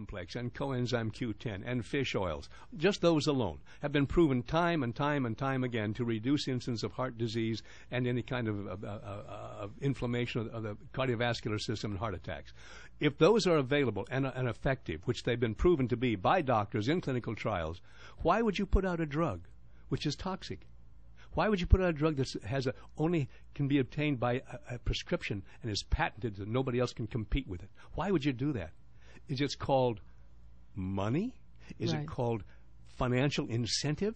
complex and coenzyme Q10 and fish oils, just those alone, have been proven time and time and time again to reduce the incidence of heart disease and any kind of inflammation of the cardiovascular system and heart attacks. If those are available and effective, which they've been proven to be by doctors in clinical trials, why would you put out a drug which is toxic? Why would you put out a drug that only can be obtained by a prescription and is patented so nobody else can compete with it? Why would you do that? Is it called money? Is it called financial incentive?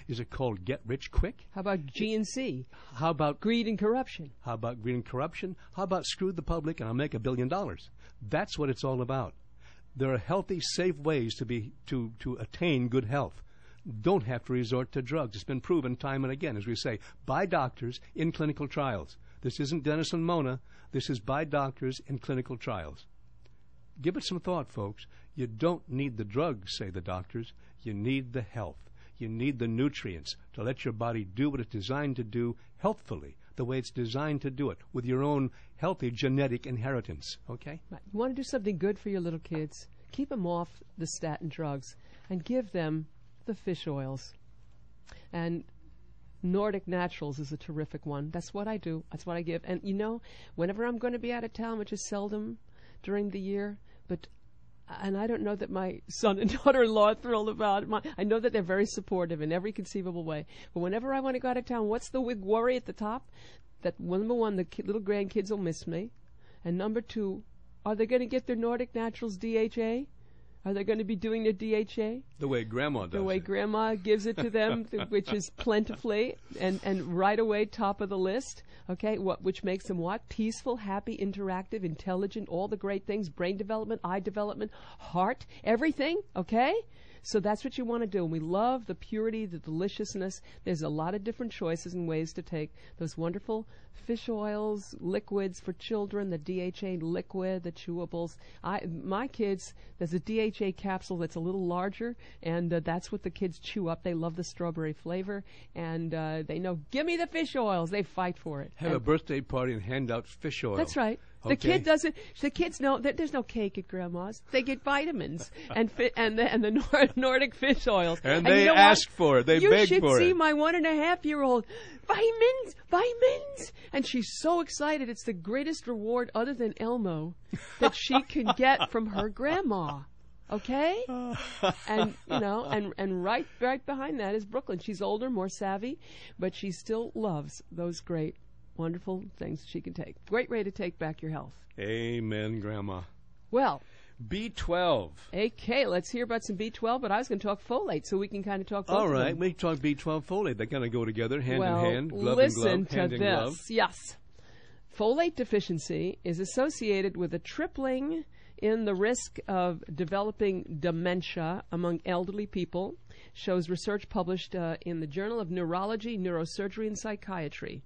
Is it called get rich quick? How about G&C? How about greed and corruption? How about greed and corruption? How about screw the public and I'll make $1 billion? That's what it's all about. There are healthy, safe ways to attain good health. Don't have to resort to drugs. It's been proven time and again, as we say, by doctors in clinical trials. This isn't Dennis and Mona. This is by doctors in clinical trials. Give it some thought, folks. You don't need the drugs, say the doctors. You need the health. You need the nutrients to let your body do what it's designed to do healthfully, the way it's designed to do it, with your own healthy genetic inheritance, okay? You want to do something good for your little kids? Keep them off the statin drugs and give them the fish oils. And Nordic Naturals is a terrific one. That's what I do. That's what I give. And, whenever I'm going to be out of town, which is seldom during the year, and I don't know that my son and daughter-in-law are thrilled about it. I know that they're very supportive in every conceivable way. But whenever I want to go out of town, what's the big worry at the top? That, number one, the little grandkids will miss me. And number two, are they going to get their Nordic Naturals DHA? Are they going to be doing their DHA? The way Grandma does The way Grandma gives it to them, which is plentifully and right away top of the list. Okay, which makes them what? Peaceful, happy, interactive, intelligent, all the great things, brain development, eye development, heart, everything, okay? So that's what you want to do. And we love the purity, the deliciousness. There's a lot of different choices and ways to take those wonderful fish oils, liquids for children, the DHA liquid, the chewables. My kids, there's a DHA capsule that's a little larger, and that's what the kids chew up. They love the strawberry flavor, and they know, give me the fish oils. They fight for it. Have a birthday party and hand out fish oil. That's right. The kid doesn't. The kids know that there's no cake at Grandma's. They get vitamins and the Nordic fish oils. And they ask for it. They beg for it. You should see my 1.5-year-old. Vitamins. And she's so excited. It's the greatest reward other than Elmo that she can get from her grandma. Okay? And and right behind that is Brooklyn. She's older, more savvy, but she still loves those great, wonderful things she can take. Great way to take back your health. Amen, Grandma. Well, B12. Okay, let's hear about some B12, but I was going to talk folate, so we can kind of talk both All of right, them. we talk B12 folate. They kind of go together, hand in hand, glove listen in glove, to hand in this. glove. Yes. Folate deficiency is associated with a tripling in the risk of developing dementia among elderly people, shows research published in the Journal of Neurology, Neurosurgery, and Psychiatry.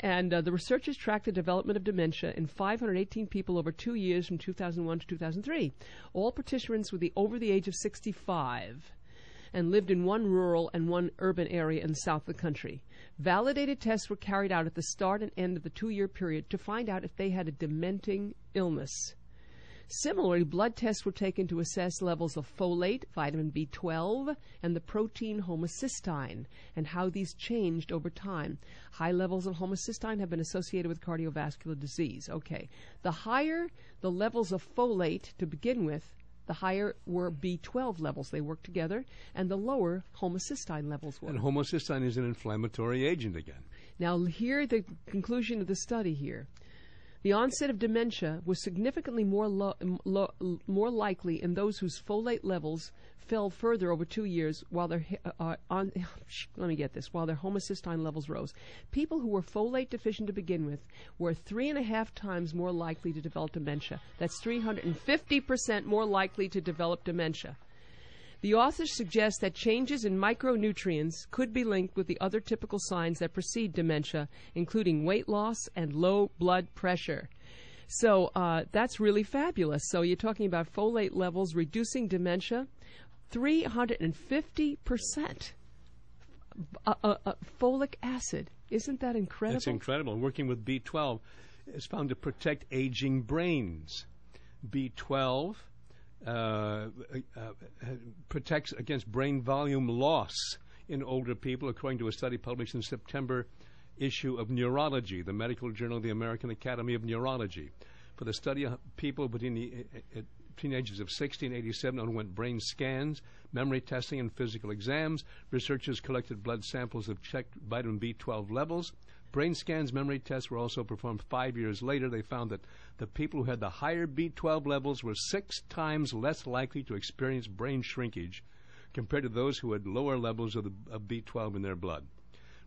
And the researchers tracked the development of dementia in 518 people over 2 years from 2001 to 2003. All participants were over the age of 65 and lived in one rural and one urban area in the south of the country. Validated tests were carried out at the start and end of the 2-year period to find out if they had a dementing illness. Similarly, blood tests were taken to assess levels of folate, vitamin B12, and the protein homocysteine, and how these changed over time. High levels of homocysteine have been associated with cardiovascular disease. Okay. The higher the levels of folate to begin with, the higher were B12 levels. They work together, and the lower homocysteine levels were. And homocysteine is an inflammatory agent again. Now, here the conclusion of the study here. The onset of dementia was significantly more likely in those whose folate levels fell further over 2 years, while their while their homocysteine levels rose. People who were folate deficient to begin with were 3.5 times more likely to develop dementia. That's 350% more likely to develop dementia. The authors suggest that changes in micronutrients could be linked with the other typical signs that precede dementia, including weight loss and low blood pressure. So that's really fabulous. So you're talking about folate levels reducing dementia, 350%. Folic acid. Isn't that incredible? That's incredible. Working with B12 is found to protect aging brains. B12 protects against brain volume loss in older people, according to a study published in September issue of Neurology, the medical journal of the American Academy of Neurology. For the study of people between the ages of 60 and 87 underwent brain scans, memory testing, and physical exams. Researchers collected blood samples that checked vitamin B12 levels. Brain scans, memory tests were also performed 5 years later. They found that the people who had the higher B12 levels were 6 times less likely to experience brain shrinkage compared to those who had lower levels of B12 in their blood.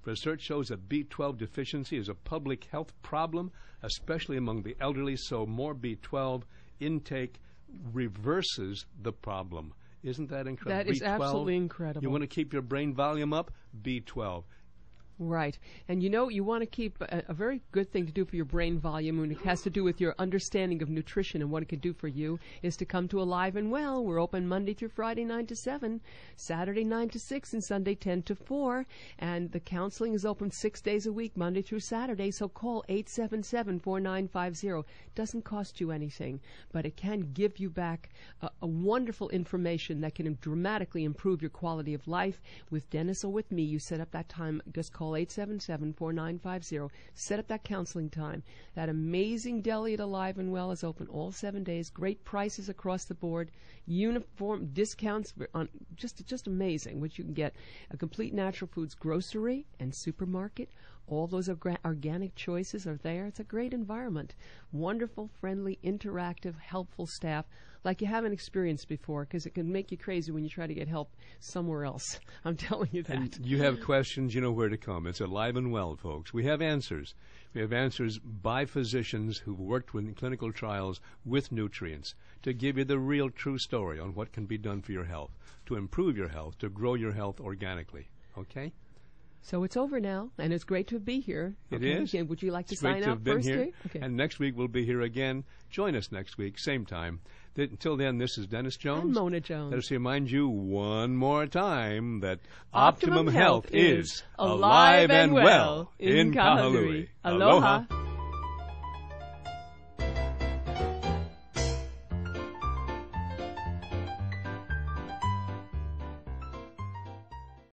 Research shows that B12 deficiency is a public health problem, especially among the elderly, so more B12 intake reverses the problem. Isn't that incredible? That is B12, absolutely incredible. You want to keep your brain volume up? B12. Right. And you want to keep a very good thing to do for your brain volume, when it has to do with your understanding of nutrition and what it can do for you, is to come to Alive and Well. We're open Monday through Friday 9 to 7, Saturday 9 to 6, and Sunday 10 to 4. And the counseling is open 6 days a week, Monday through Saturday. So call 877-4950. Doesn't cost you anything, but it can give you back a wonderful information that can dramatically improve your quality of life. With Dennis or with me, you set up that time. Just call 877-4950. Set up that counseling time. That amazing deli at Alive and Well is open all 7 days. Great prices across the board. Uniform discounts on just amazing, which you can get a complete natural foods grocery and supermarket. All those organic choices are there. It's a great environment. Wonderful, friendly, interactive, helpful staff like you haven't experienced before, because it can make you crazy when you try to get help somewhere else. I'm telling you that. And you have questions, you know where to come. It's Alive and Well, folks. We have answers. We have answers by physicians who've worked in clinical trials with nutrients to give you the real true story on what can be done for your health, to improve your health, to grow your health organically. Okay? So it's over now, and it's great to be here. It is. Again, would you like to It's great sign to out have been first? here. Okay. And next week we'll be here again. Join us next week, same time. Until then, this is Dennis Jones. And Mona Jones. Let us remind you one more time that Optimum Health is alive and well in Kahului. Aloha.